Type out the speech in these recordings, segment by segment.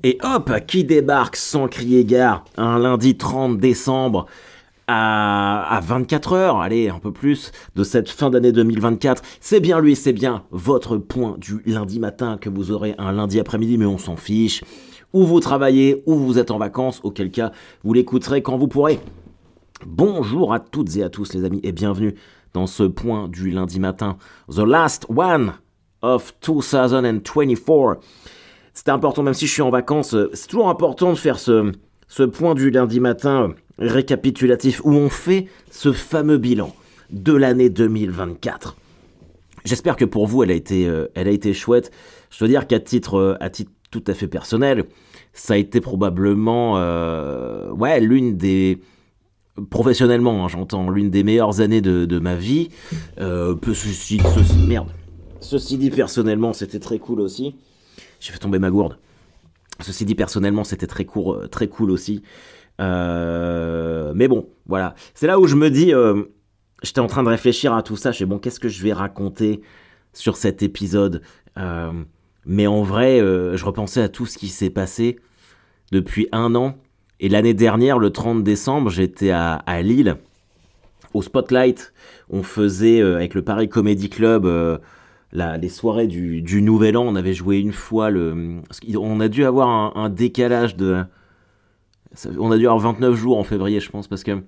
Et hop, qui débarque sans crier gare un lundi 30 décembre à 24 heures, allez, un peu plus, de cette fin d'année 2024. C'est bien lui, c'est bien votre point du lundi matin que vous aurez un lundi après-midi, mais on s'en fiche. Ou vous travaillez, ou vous êtes en vacances, auquel cas vous l'écouterez quand vous pourrez. Bonjour à toutes et à tous les amis et bienvenue dans ce point du lundi matin. The last one of 2024. C'était important, même si je suis en vacances, c'est toujours important de faire ce point du lundi matin récapitulatif où on fait ce fameux bilan de l'année 2024. J'espère que pour vous, elle a été chouette. Je dois dire qu'à titre tout à fait personnel, ça a été probablement l'une des... Professionnellement, j'entends, l'une des meilleures années de ma vie. Ceci dit, personnellement, c'était très cool aussi. J'ai fait tomber ma gourde. Ceci dit, personnellement, c'était très cool aussi. Mais bon, voilà. C'est là où je me dis, j'étais en train de réfléchir à tout ça. Je sais, bon, qu'est-ce que je vais raconter sur cet épisode mais en vrai, je repensais à tout ce qui s'est passé depuis un an. Et l'année dernière, le 30 décembre, j'étais à Lille, au Spotlight. On faisait, avec le Paris Comedy Club, les soirées du Nouvel An. On avait joué une fois. On a dû avoir un décalage de... On a dû avoir 29 jours en février, je pense, parce que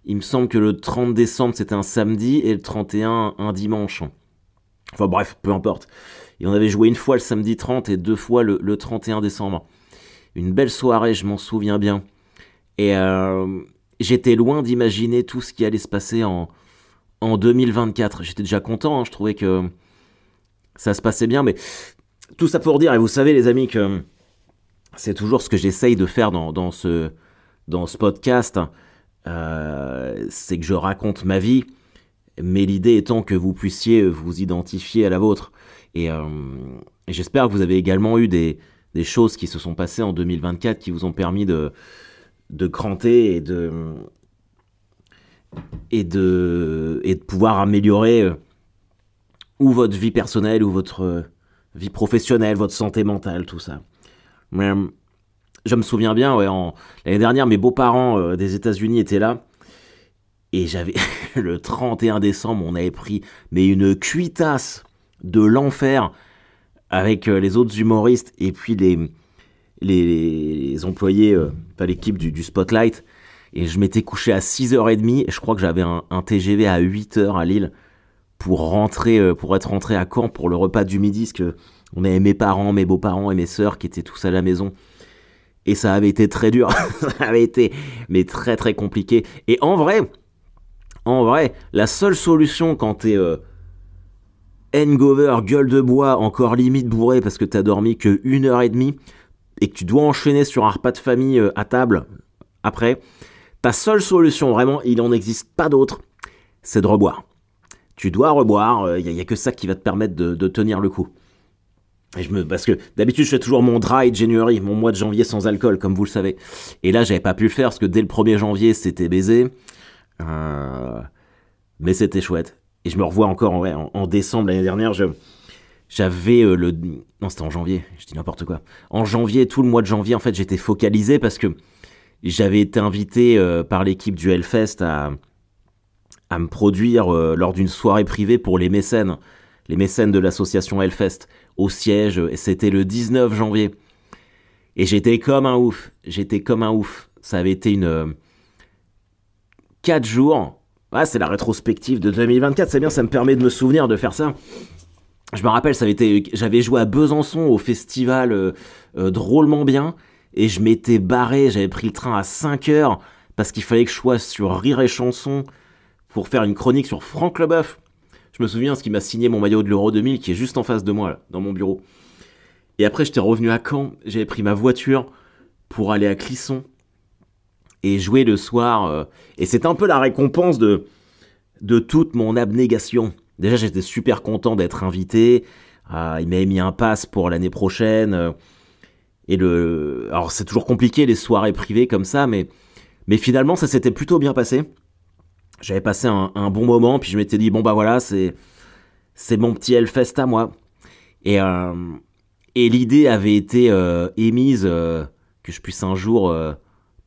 il me semble que le 30 décembre, c'était un samedi, et le 31, un dimanche. Enfin bref, peu importe. Et on avait joué une fois le samedi 30 et deux fois le 31 décembre. Une belle soirée, je m'en souviens bien. Et j'étais loin d'imaginer tout ce qui allait se passer en 2024. J'étais déjà content, hein, je trouvais que ça se passait bien. Mais tout ça pour dire, et vous savez les amis, que c'est toujours ce que j'essaye de faire dans ce podcast. C'est que je raconte ma vie, mais l'idée étant que vous puissiez vous identifier à la vôtre. Et j'espère que vous avez également eu des choses qui se sont passées en 2024 qui vous ont permis de cranter et de pouvoir améliorer ou votre vie personnelle ou votre vie professionnelle, votre santé mentale, tout ça. Mais je me souviens bien, l'année dernière, mes beaux-parents des États-Unis étaient là. Et j'avais le 31 décembre, on avait pris une cuitasse de l'enfer avec les autres humoristes et puis les employés, l'équipe du Spotlight. Et je m'étais couché à 6h30 et je crois que j'avais un TGV à 8h à Lille pour être rentré à Caen pour le repas du midi, parce que on avait mes parents, mes beaux-parents et mes sœurs qui étaient tous à la maison. Et ça avait été très dur. Ça avait été mais très très compliqué. Et en vrai, la seule solution quand t'es hangover, gueule de bois, encore limite bourré parce que t'as dormi que 1h30 et que tu dois enchaîner sur un repas de famille à table après, ta seule solution, vraiment, il n'en existe pas d'autre, c'est de reboire. Tu dois reboire, y a que ça qui va te permettre de tenir le coup. Parce que d'habitude je fais toujours mon dry January, mon mois de janvier sans alcool, comme vous le savez. Et là j'avais pas pu le faire parce que dès le 1er janvier c'était baisé. Mais c'était chouette. Et je me revois encore en décembre l'année dernière. J'avais non, c'était en janvier, je dis n'importe quoi. En janvier, tout le mois de janvier, en fait, j'étais focalisé parce que j'avais été invité par l'équipe du Hellfest à me produire lors d'une soirée privée pour les mécènes de l'association Hellfest au siège, et c'était le 19 janvier. Et j'étais comme un ouf. Ça avait été 4 jours. Ah, c'est la rétrospective de 2024, c'est bien, ça me permet de me souvenir de faire ça. Je me rappelle, j'avais joué à Besançon au festival drôlement bien, et je m'étais barré, j'avais pris le train à 5h, parce qu'il fallait que je sois sur Rire et Chanson pour faire une chronique sur Franck Leboeuf. Je me souviens, ce qui m'a signé mon maillot de l'Euro 2000, qui est juste en face de moi, là, dans mon bureau. Et après, j'étais revenu à Caen, j'avais pris ma voiture pour aller à Clisson, et jouer le soir, et c'est un peu la récompense de toute mon abnégation. Déjà, j'étais super content d'être invité, il m'avait mis un pass pour l'année prochaine, alors c'est toujours compliqué les soirées privées comme ça, mais finalement ça s'était plutôt bien passé. J'avais passé un bon moment, puis je m'étais dit, bon bah voilà, c'est mon petit Hellfest à moi. Et Et l'idée avait été émise que je puisse un jour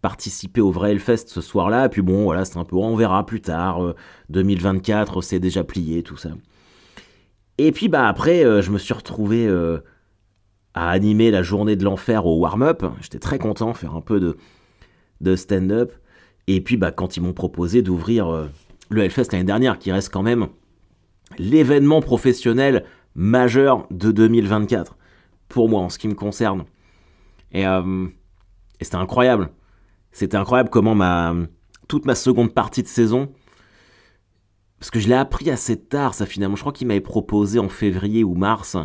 participer au vrai Hellfest ce soir-là. Et puis bon, voilà, c'est un peu, on verra plus tard. 2024, c'est déjà plié, tout ça. Et puis bah après, je me suis retrouvé à animer la journée de l'enfer au warm-up. J'étais très content, faire un peu de stand-up. Et puis bah quand ils m'ont proposé d'ouvrir le Hellfest l'année dernière, qui reste quand même l'événement professionnel majeur de 2024, pour moi, en ce qui me concerne. Et c'était incroyable. C'était incroyable comment toute ma seconde partie de saison, parce que je l'ai appris assez tard, ça finalement, je crois qu'il m'avait proposé en février ou mars,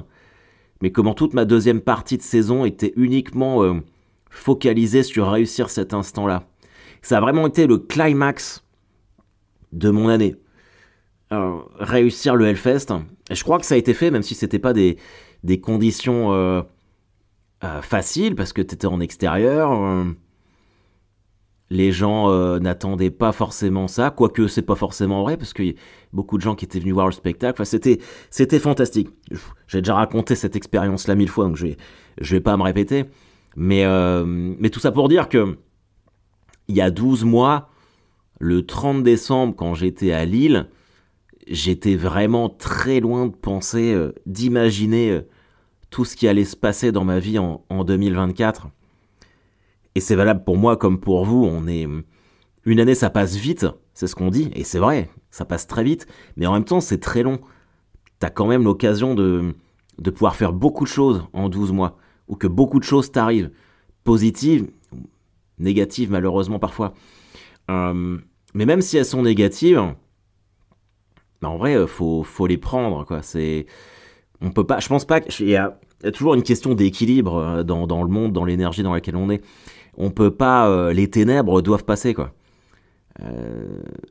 mais comment toute ma deuxième partie de saison était uniquement focalisée sur réussir cet instant-là. Ça a vraiment été le climax de mon année. Réussir le Hellfest. Et je crois que ça a été fait, même si c'était pas des conditions faciles, parce que t'étais en extérieur. Les gens n'attendaient pas forcément ça, quoique c'est pas forcément vrai, parce qu'il y a beaucoup de gens qui étaient venus voir le spectacle. Enfin, c'était fantastique. J'ai déjà raconté cette expérience-là 1000 fois, donc je vais pas me répéter. Mais tout ça pour dire que il y a 12 mois, le 30 décembre, quand j'étais à Lille, j'étais vraiment très loin de penser, d'imaginer tout ce qui allait se passer dans ma vie en 2024. Et c'est valable pour moi comme pour vous. Une année, ça passe vite, c'est ce qu'on dit, et c'est vrai, ça passe très vite, mais en même temps, c'est très long. T'as quand même l'occasion de pouvoir faire beaucoup de choses en 12 mois, ou que beaucoup de choses t'arrivent, positives, négatives malheureusement parfois. Mais même si elles sont négatives, bah en vrai, faut les prendre, quoi. On peut pas, je pense pas qu'il y a toujours une question d'équilibre dans le monde, dans l'énergie dans laquelle on est. On peut pas, les ténèbres doivent passer, quoi.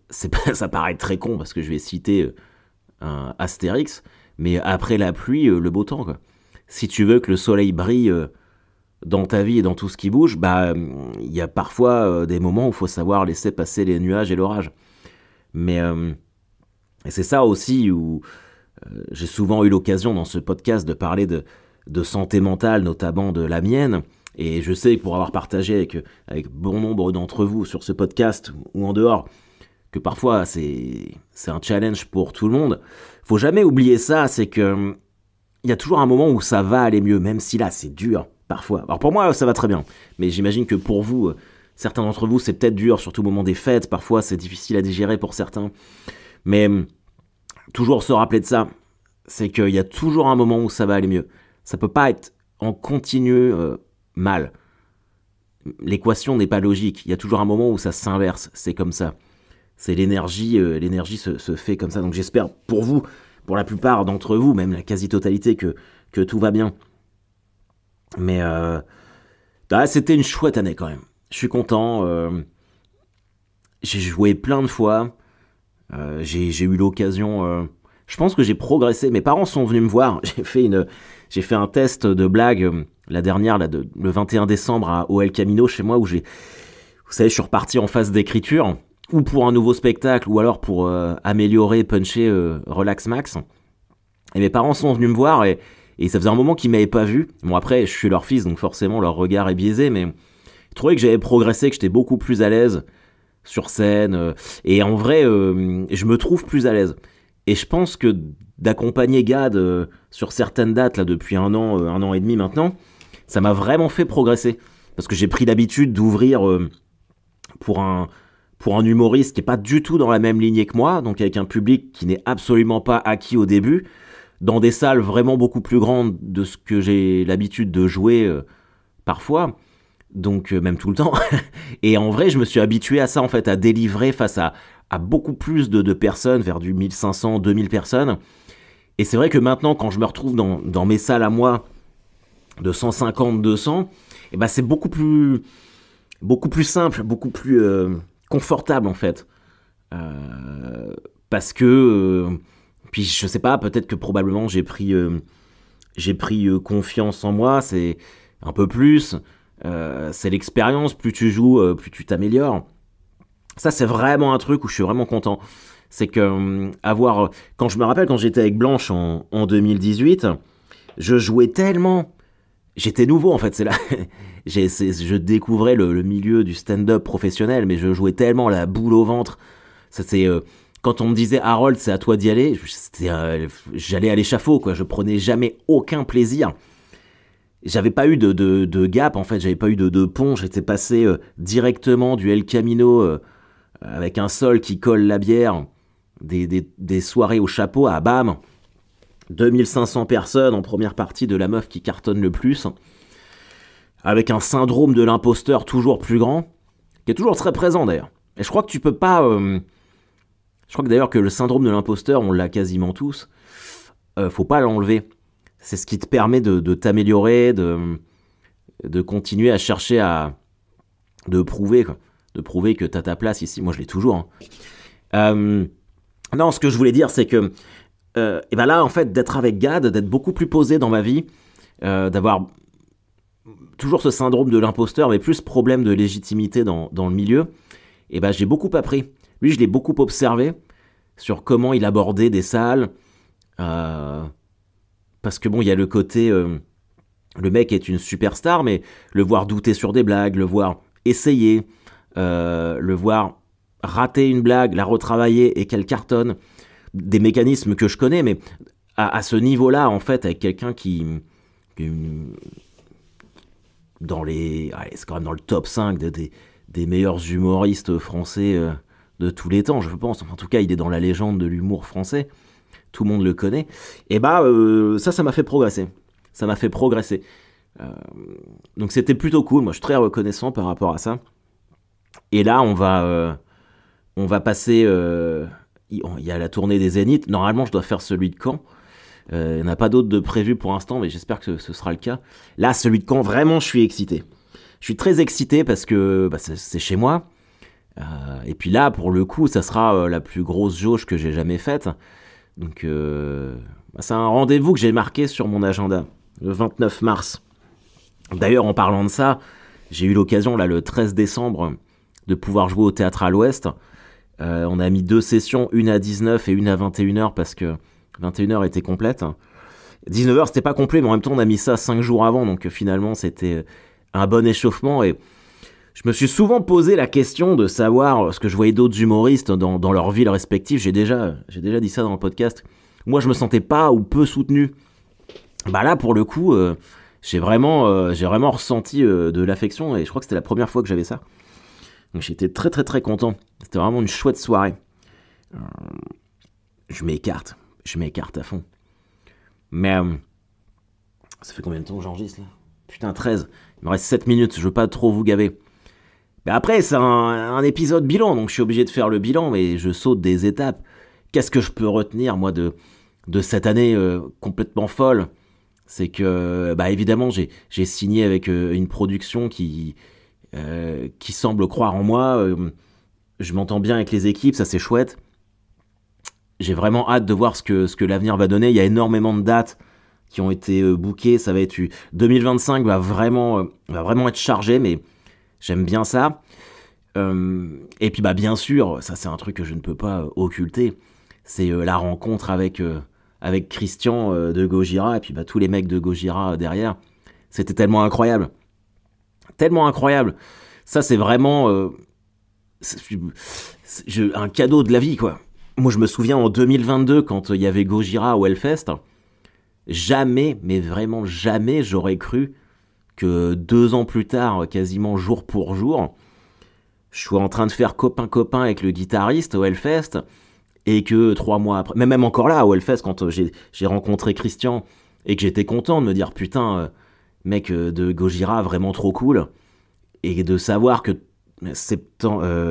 Ça paraît très con parce que je vais citer un Astérix, mais après la pluie, le beau temps, quoi. Si tu veux que le soleil brille dans ta vie et dans tout ce qui bouge, bah il y a parfois des moments où il faut savoir laisser passer les nuages et l'orage. Mais et c'est ça aussi où j'ai souvent eu l'occasion dans ce podcast de parler de santé mentale, notamment de la mienne. Et je sais, pour avoir partagé avec bon nombre d'entre vous sur ce podcast ou en dehors, que parfois c'est un challenge pour tout le monde. Faut jamais oublier ça, c'est que il y a toujours un moment où ça va aller mieux, même si là c'est dur parfois. Alors pour moi ça va très bien, mais j'imagine que pour vous, certains d'entre vous c'est peut-être dur, surtout au moment des fêtes. Parfois c'est difficile à digérer pour certains. Mais toujours se rappeler de ça, c'est qu'il y a toujours un moment où ça va aller mieux. Ça peut pas être en continu mal. L'équation n'est pas logique. Il y a toujours un moment où ça s'inverse. C'est comme ça. C'est l'énergie se fait comme ça. Donc j'espère pour vous, pour la plupart d'entre vous, même la quasi-totalité, que tout va bien. Mais c'était une chouette année quand même. Je suis content. J'ai joué plein de fois. J'ai eu l'occasion. Je pense que j'ai progressé. Mes parents sont venus me voir. J'ai fait un test de blague la dernière, le 21 décembre au El Camino chez moi, où vous savez, je suis reparti en phase d'écriture, ou pour un nouveau spectacle, ou alors pour améliorer, puncher Relax Max. Et mes parents sont venus me voir et ça faisait un moment qu'ils m'avaient pas vu. Bon après, je suis leur fils, donc forcément leur regard est biaisé, mais ils trouvaient que j'avais progressé, que j'étais beaucoup plus à l'aise sur scène. Et en vrai, je me trouve plus à l'aise. Et je pense que d'accompagner Gad sur certaines dates là depuis un an et demi maintenant, ça m'a vraiment fait progresser. Parce que j'ai pris l'habitude d'ouvrir pour un humoriste qui est pas du tout dans la même lignée que moi, donc avec un public qui n'est absolument pas acquis au début, dans des salles vraiment beaucoup plus grandes de ce que j'ai l'habitude de jouer parfois, donc même tout le temps. Et en vrai, je me suis habitué à ça en fait, à délivrer face à beaucoup plus de personnes, vers du 1500, 2000 personnes. Et c'est vrai que maintenant, quand je me retrouve dans mes salles à moi, de 150, 200, et ben c'est beaucoup plus simple, beaucoup plus confortable en fait. Parce que, puis je sais pas, peut-être que probablement j'ai pris confiance en moi, c'est un peu plus, c'est l'expérience, plus tu joues, plus tu t'améliores. Ça c'est vraiment un truc où je suis vraiment content. C'est que quand je me rappelle quand j'étais avec Blanche en 2018, je jouais tellement j'étais nouveau en fait, c'est là. Je découvrais le milieu du stand-up professionnel, mais je jouais tellement la boule au ventre. Ça c'est quand on me disait Harold, c'est à toi d'y aller, j'allais à l'échafaud quoi. Je prenais jamais aucun plaisir. J'avais pas eu de gap en fait, j'avais pas eu de pont. J'étais passé directement du El Camino avec un sol qui colle la bière, des soirées au chapeau à bam, 2500 personnes en première partie de la meuf qui cartonne le plus, avec un syndrome de l'imposteur toujours plus grand, qui est toujours très présent d'ailleurs. Et je crois que tu peux pas... je crois que d'ailleurs que le syndrome de l'imposteur, on l'a quasiment tous, faut pas l'enlever. C'est ce qui te permet de t'améliorer, de continuer à chercher de prouver, quoi. De prouver que t'as ta place ici. Moi je l'ai toujours. Hein. Non, ce que je voulais dire, c'est que et ben là, en fait, d'être avec Gad, d'être beaucoup plus posé dans ma vie, d'avoir toujours ce syndrome de l'imposteur, mais plus problème de légitimité dans le milieu, et ben j'ai beaucoup appris. Lui, je l'ai beaucoup observé sur comment il abordait des salles, parce que bon, il y a le côté, le mec est une superstar, mais le voir douter sur des blagues, le voir essayer, le voir rater une blague, la retravailler et qu'elle cartonne, des mécanismes que je connais, mais à ce niveau-là, en fait, avec quelqu'un qui c'est quand même dans le top 5 des meilleurs humoristes français de tous les temps, je pense. En tout cas, il est dans la légende de l'humour français. Tout le monde le connaît. Et bah, ça m'a fait progresser. Ça m'a fait progresser. Donc c'était plutôt cool. Moi, je suis très reconnaissant par rapport à ça. Et là, on va passer... il y a la tournée des Zéniths. Normalement, je dois faire celui de Caen. Il n'y en a pas d'autres de prévu pour l'instant, mais j'espère que ce sera le cas. Là, celui de Caen, vraiment, je suis excité. Je suis très excité parce que c'est chez moi. Et puis là, pour le coup, ça sera la plus grosse jauge que j'ai jamais faite. Donc, c'est un rendez-vous que j'ai marqué sur mon agenda, le 29 mars. D'ailleurs, en parlant de ça, j'ai eu l'occasion, là, le 13 décembre, de pouvoir jouer au Théâtre à l'Ouest. On a mis 2 sessions, une à 19 et une à 21h, parce que 21h était complète. 19h, c'était pas complet, mais en même temps, on a mis ça 5 jours avant, donc finalement, c'était un bon échauffement. Et je me suis souvent posé la question de savoir ce que je voyais d'autres humoristes dans leur ville respective. J'ai déjà dit ça dans le podcast. Moi, je me sentais pas ou peu soutenu. Bah là, pour le coup, j'ai vraiment ressenti de l'affection, et je crois que c'était la première fois que j'avais ça. Donc j'étais très très très content. C'était vraiment une chouette soirée. Je m'écarte à fond. Mais ça fait combien de temps que j'enregistre là ? Putain, 13. Il me reste 7 minutes, je veux pas trop vous gaver. Mais après, c'est un épisode bilan, donc je suis obligé de faire le bilan, mais je saute des étapes. Qu'est-ce que je peux retenir, moi, de cette année complètement folle ? C'est que, évidemment, j'ai signé avec une production qui semble croire en moi. Je m'entends bien avec les équipes, ça c'est chouette. J'ai vraiment hâte de voir ce que l'avenir va donner. Il y a énormément de dates qui ont été bookées. Ça va être 2025 va vraiment être chargé, mais j'aime bien ça. Et puis bien sûr, ça c'est un truc que je ne peux pas occulter. C'est la rencontre avec Christian de Gojira et puis tous les mecs de Gojira derrière. C'était tellement incroyable. Tellement incroyable. Ça, c'est vraiment un cadeau de la vie, quoi. Moi, je me souviens en 2022, quand il y avait Gojira au Hellfest, jamais, mais vraiment jamais, j'aurais cru que 2 ans plus tard, quasiment jour pour jour, je suis en train de faire copain-copain avec le guitariste au Hellfest, et que 3 mois après, même encore là, au Hellfest, quand j'ai rencontré Christian, et que j'étais content de me dire, putain... mec de Gojira, vraiment trop cool, et de savoir que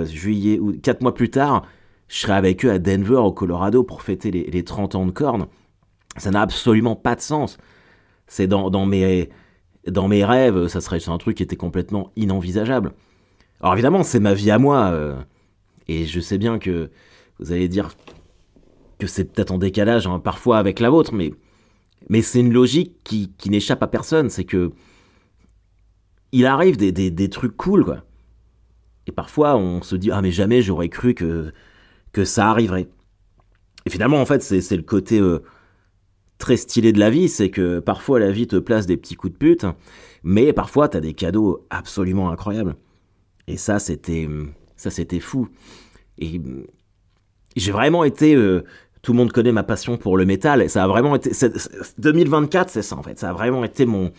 juillet ou 4 mois plus tard, je serai avec eux à Denver, au Colorado, pour fêter les 30 ans de Korn. Ça n'a absolument pas de sens. C'est dans mes rêves, c'est un truc qui était complètement inenvisageable. Alors évidemment, c'est ma vie à moi, et je sais bien que vous allez dire que c'est peut-être en décalage parfois avec la vôtre, mais c'est une logique qui n'échappe à personne. C'est que il arrive des trucs cool, quoi. Et parfois, on se dit « Ah, mais jamais j'aurais cru que ça arriverait. » Et finalement, en fait, c'est le côté très stylé de la vie, c'est que parfois la vie te place des petits coups de pute, mais parfois t'as des cadeaux absolument incroyables. Et ça c'était fou. Et j'ai vraiment été, tout le monde connaît ma passion pour le métal, et ça a vraiment été, 2024 c'est ça en fait, ça a vraiment été mon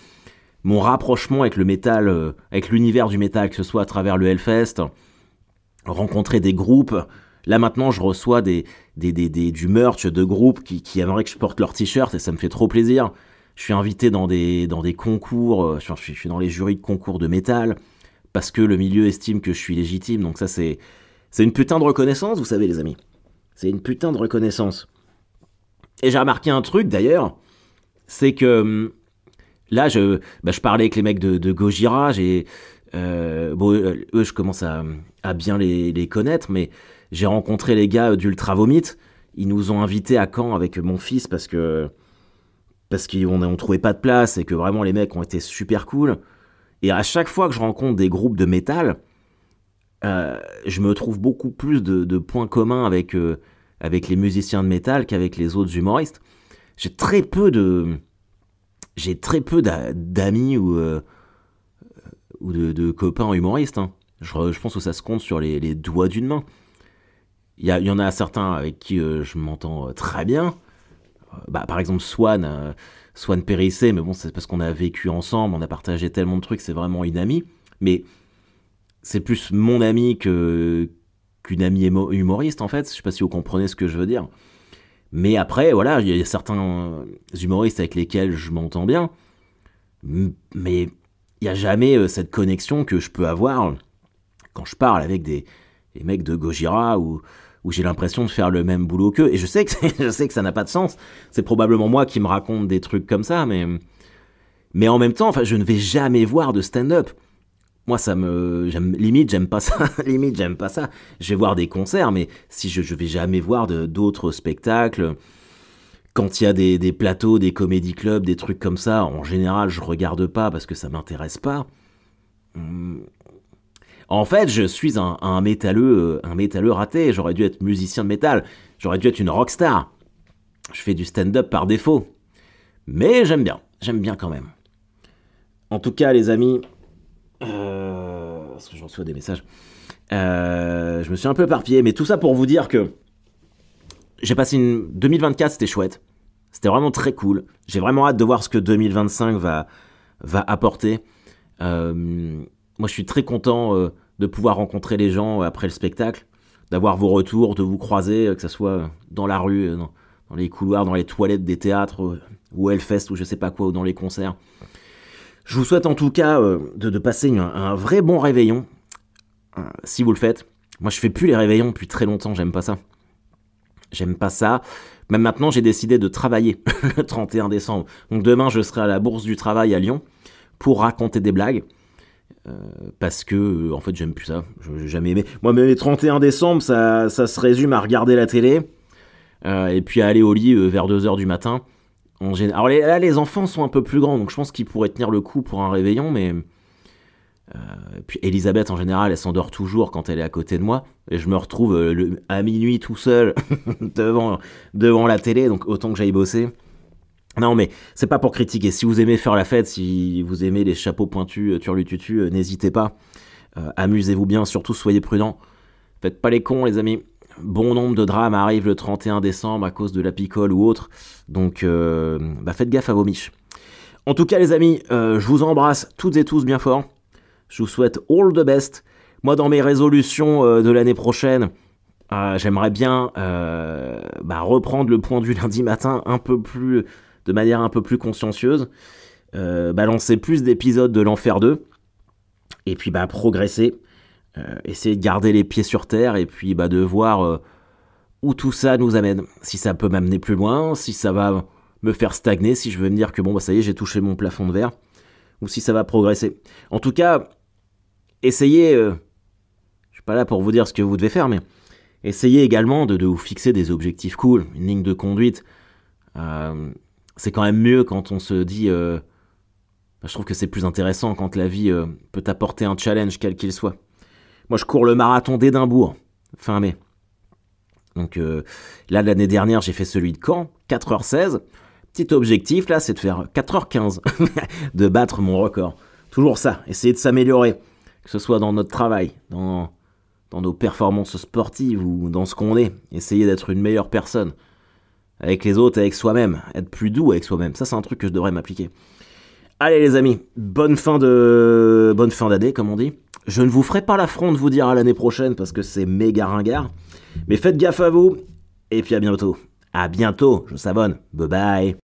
rapprochement avec le métal, avec l'univers du métal, que ce soit à travers le Hellfest, rencontrer des groupes. Là maintenant, je reçois du merch de groupes qui aimeraient que je porte leur t-shirt et ça me fait trop plaisir. Je suis invité dans des concours, je suis dans les jurys de concours de métal parce que le milieu estime que je suis légitime. Donc ça, c'est une putain de reconnaissance, vous savez, les amis. C'est une putain de reconnaissance. Et j'ai remarqué un truc d'ailleurs, c'est que là, je parlais avec les mecs de Gojira, eux, je commence à bien les connaître, mais j'ai rencontré les gars d'Ultra Vomit. Ils nous ont invités à Caen avec mon fils parce qu'on trouvait pas de place et que vraiment les mecs ont été super cool. Et à chaque fois que je rencontre des groupes de métal, je me trouve beaucoup plus de points communs avec les musiciens de métal qu'avec les autres humoristes. J'ai très peu d'amis ou de copains humoristes. Hein. Je pense que ça se compte sur les doigts d'une main. Il y en a certains avec qui je m'entends très bien. Par exemple, Swan Périssé, mais bon, c'est parce qu'on a vécu ensemble, on a partagé tellement de trucs, c'est vraiment une amie. Mais c'est plus mon ami qu'une amie humoriste, en fait. Je sais pas si vous comprenez ce que je veux dire. Mais après, voilà, il y a certains humoristes avec lesquels je m'entends bien. Mais il n'y a jamais cette connexion que je peux avoir quand je parle avec des mecs de Gojira où j'ai l'impression de faire le même boulot qu'eux. Et je sais que ça n'a pas de sens. C'est probablement moi qui me raconte des trucs comme ça, mais en même temps, enfin, je ne vais jamais voir de stand-up. Moi, limite, j'aime pas ça. Limite, j'aime pas ça. Je vais voir des concerts, mais si je vais jamais voir d'autres spectacles. Quand il y a des plateaux, des comédie clubs, des trucs comme ça, en général, je regarde pas parce que ça m'intéresse pas. En fait, je suis un métalleux raté. J'aurais dû être musicien de métal. J'aurais dû être une rockstar. Je fais du stand-up par défaut. Mais j'aime bien. J'aime bien quand même. En tout cas, les amis... parce que je reçois des messages. Je me suis un peu éparpillé. Mais tout ça pour vous dire que... J'ai passé 2024, c'était chouette. C'était vraiment très cool. J'ai vraiment hâte de voir ce que 2025 va apporter. Moi, je suis très content de pouvoir rencontrer les gens après le spectacle, d'avoir vos retours, de vous croiser, que ce soit dans la rue, dans les couloirs, dans les toilettes des théâtres, ou Hellfest, ou je sais pas quoi, ou dans les concerts. Je vous souhaite en tout cas de passer un vrai bon réveillon, si vous le faites. Moi, je fais plus les réveillons depuis très longtemps, j'aime pas ça. J'aime pas ça. Même maintenant, j'ai décidé de travailler le 31 décembre. Donc demain, je serai à la Bourse du Travail à Lyon pour raconter des blagues. Parce que, en fait, j'aime plus ça. J'ai jamais aimé. Moi, mais les 31 décembre, ça se résume à regarder la télé et puis à aller au lit vers 2h du matin. Alors là, les enfants sont un peu plus grands, donc je pense qu'ils pourraient tenir le coup pour un réveillon, mais... puis Elisabeth, en général, elle s'endort toujours quand elle est à côté de moi. Et je me retrouve à minuit tout seul devant la télé, donc autant que j'aille bosser. Non, mais c'est pas pour critiquer. Si vous aimez faire la fête, si vous aimez les chapeaux pointus, turlututu, n'hésitez pas. Amusez-vous bien, surtout soyez prudents. Faites pas les cons, les amis. Bon nombre de drames arrivent le 31 décembre à cause de la picole ou autre. Donc, faites gaffe à vos miches. En tout cas, les amis, je vous embrasse toutes et tous bien fort. Je vous souhaite all the best. Moi, dans mes résolutions de l'année prochaine, j'aimerais bien reprendre le point du lundi matin de manière un peu plus consciencieuse, balancer plus d'épisodes de l'Enfer 2, et puis progresser, essayer de garder les pieds sur terre, et puis de voir où tout ça nous amène. Si ça peut m'amener plus loin, si ça va me faire stagner, si je veux me dire que ça y est, j'ai touché mon plafond de verre, ou si ça va progresser. En tout cas, essayez, je suis pas là pour vous dire ce que vous devez faire, mais essayez également de vous fixer des objectifs cool, une ligne de conduite. C'est quand même mieux quand on se dit... je trouve que c'est plus intéressant quand la vie peut t'apporter un challenge quel qu'il soit. Moi, je cours le marathon d'Édimbourg, fin mai. Donc là, l'année dernière, j'ai fait celui de Caen, 4h16. Petit objectif, là, c'est de faire 4h15, de battre mon record. Toujours ça, essayer de s'améliorer, que ce soit dans notre travail, dans nos performances sportives ou dans ce qu'on est. Essayer d'être une meilleure personne, avec les autres, avec soi-même, être plus doux avec soi-même. Ça, c'est un truc que je devrais m'appliquer. Allez les amis, bonne fin d'année, comme on dit. Je ne vous ferai pas l'affront de vous dire à l'année prochaine, parce que c'est méga ringard. Mais faites gaffe à vous, et puis à bientôt. À bientôt, je vous s'abonne. Bye bye.